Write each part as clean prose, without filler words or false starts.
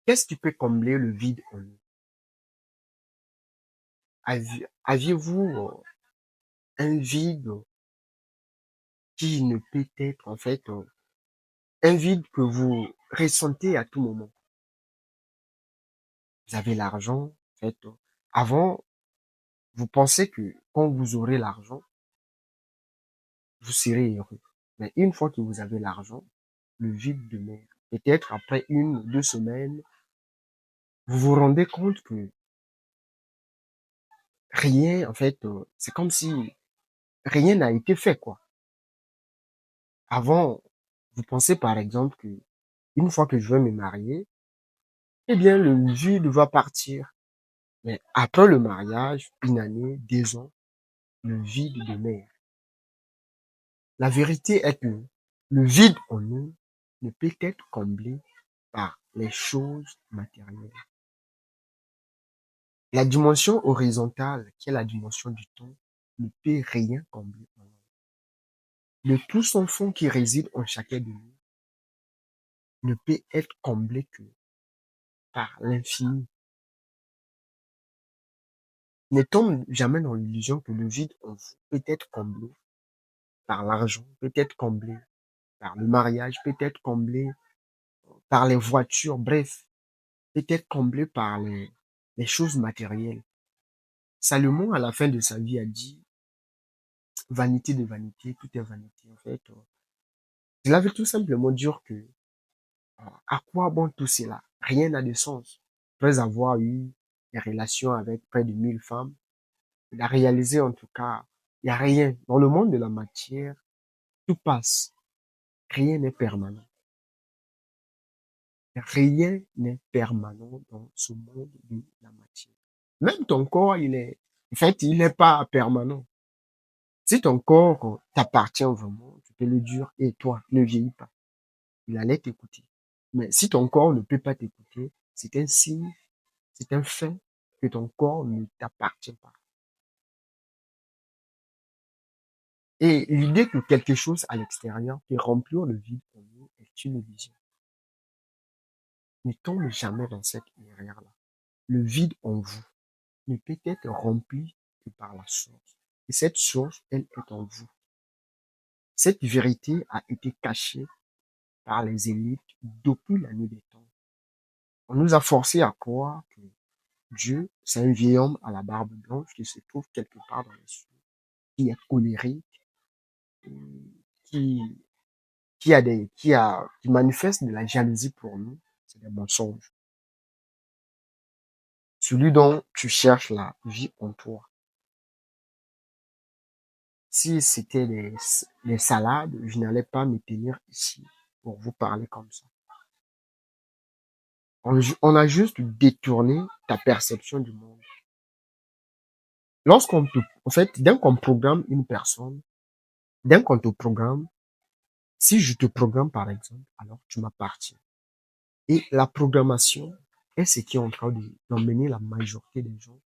Qu'est-ce qui peut combler le vide en nous? Aviez-vous un vide qui ne peut être en fait un vide que vous ressentez à tout moment? Vous avez l'argent, en fait. Avant, vous pensez que quand vous aurez l'argent, vous serez heureux. Mais une fois que vous avez l'argent, le vide demeure. Peut-être après 1 ou 2 semaines, vous vous rendez compte que rien, en fait, c'est comme si rien n'a été fait, quoi. Avant, vous pensez par exemple que une fois que je vais me marier, eh bien, le vide va partir. Mais après le mariage, 1 année, 2 ans, le vide demeure. La vérité est que le vide en nous ne peut être comblé par les choses matérielles. La dimension horizontale, qui est la dimension du temps, ne peut rien combler en nous. Le tout sans fond qui réside en chacun de nous ne peut être comblé que par l'infini. N'étant jamais dans l'illusion que le vide en vous peut être comblé par l'argent, peut être comblé par le mariage, peut être comblé par les voitures, bref, peut être comblé par les choses matérielles. Salomon, à la fin de sa vie, a dit, vanité de vanité, tout est vanité. En fait, cela veut tout simplement dire que à quoi bon tout cela? Rien n'a de sens. Après avoir eu des relations avec près de 1000 femmes, il a réalisé en tout cas, il n'y a rien. Dans le monde de la matière, tout passe. Rien n'est permanent. Rien n'est permanent dans ce monde de la matière. Même ton corps, en fait, il n'est pas permanent. Si ton corps t'appartient vraiment, tu peux le dire, et toi, ne vieillis pas. Il allait t'écouter. Mais si ton corps ne peut pas t'écouter, c'est un signe, c'est un fait que ton corps ne t'appartient pas. Et l'idée que quelque chose à l'extérieur peut remplir le vide en nous est une illusion. Ne tombe jamais dans cette erreur-là. Le vide en vous ne peut être rempli que par la source. Et cette source, elle est en vous. Cette vérité a été cachée par les élites depuis la nuit des temps. On nous a forcé à croire que Dieu, c'est un vieil homme à la barbe blanche qui se trouve quelque part dans les cieux, qui est colérique, qui, qui manifeste de la jalousie pour nous. C'est des mensonges. Celui dont tu cherches la vie en toi. Si c'était les salades, je n'allais pas me tenir ici pour vous parler comme ça. On a juste détourné ta perception du monde. En fait, dès qu'on programme une personne, dès qu'on te programme, si je te programme par exemple, alors tu m'appartiens. Et la programmation est ce qui est en train d'emmener la majorité des gens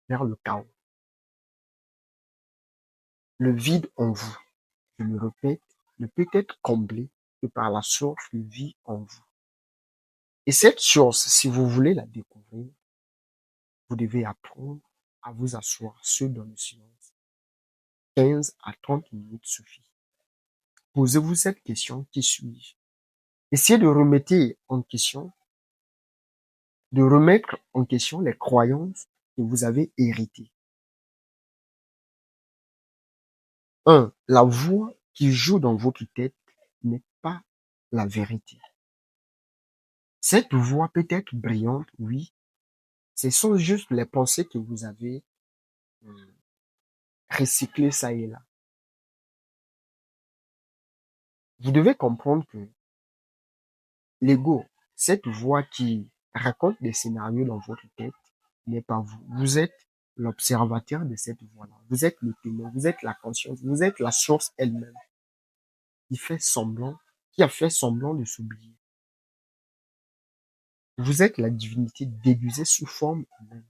vers le chaos. Le vide en vous, je le répète, ne peut être comblé que par la source qui vit en vous. Et cette source, si vous voulez la découvrir, vous devez apprendre à vous asseoir seul dans le silence. 15 à 30 minutes suffit. Posez-vous cette question, qui suis-je? Essayez de remettre en question les croyances que vous avez héritées. 1. La voix qui joue dans votre tête n'est pas la vérité. Cette voix peut être brillante, oui. Ce sont juste les pensées que vous avez recyclées ça et là. Vous devez comprendre que l'ego, cette voix qui raconte des scénarios dans votre tête, n'est pas vous. Vous êtes l'observateur de cette voix-là. Vous êtes le témoin, vous êtes la conscience, vous êtes la source elle-même qui fait semblant, qui a fait semblant de s'oublier. Vous êtes la divinité déguisée sous forme humaine.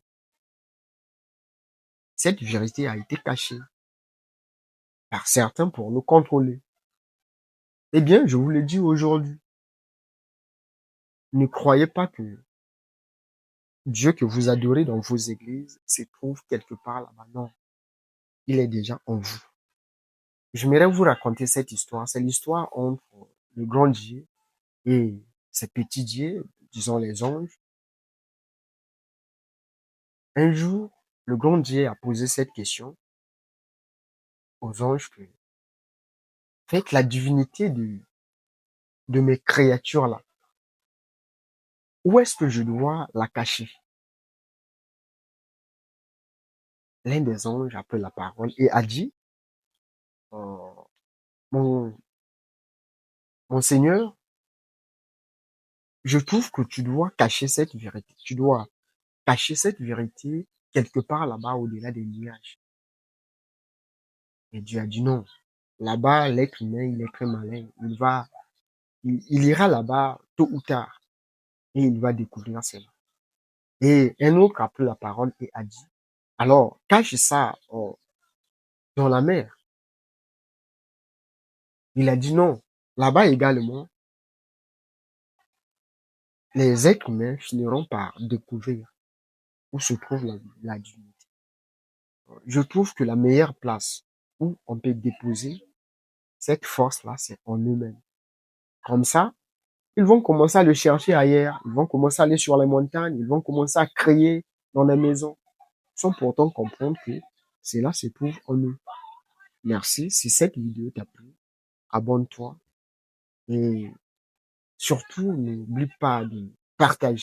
Cette vérité a été cachée par certains pour nous contrôler. Eh bien, je vous le dis aujourd'hui, ne croyez pas que Dieu que vous adorez dans vos églises se trouve quelque part là-bas. Non, il est déjà en vous. J'aimerais vous raconter cette histoire. C'est l'histoire entre le grand Dieu et ses petits dieux, disons les anges. Un jour, le grand Dieu a posé cette question aux anges que, faites la divinité de mes créatures là. Où est-ce que je dois la cacher? L'un des anges a pris la parole et a dit, euh, mon, mon Seigneur, je trouve que tu dois cacher cette vérité. Tu dois cacher cette vérité quelque part là-bas au-delà des nuages. Et Dieu a dit non. Là-bas, l'être humain, il est très malin. Il ira là-bas tôt ou tard et il va découvrir cela. Et un autre a pris la parole et a dit, alors, cache ça dans la mer. Il a dit non. Là-bas également, les êtres humains finiront par découvrir où se trouve la divinité. Je trouve que la meilleure place où on peut déposer cette force-là, c'est en eux-mêmes. Comme ça, ils vont commencer à le chercher ailleurs, ils vont commencer à aller sur les montagnes, ils vont commencer à créer dans les maisons, sans pourtant comprendre que cela se trouve en eux. Merci, si cette vidéo t'a plu, abonne-toi et surtout n'oublie pas de partager.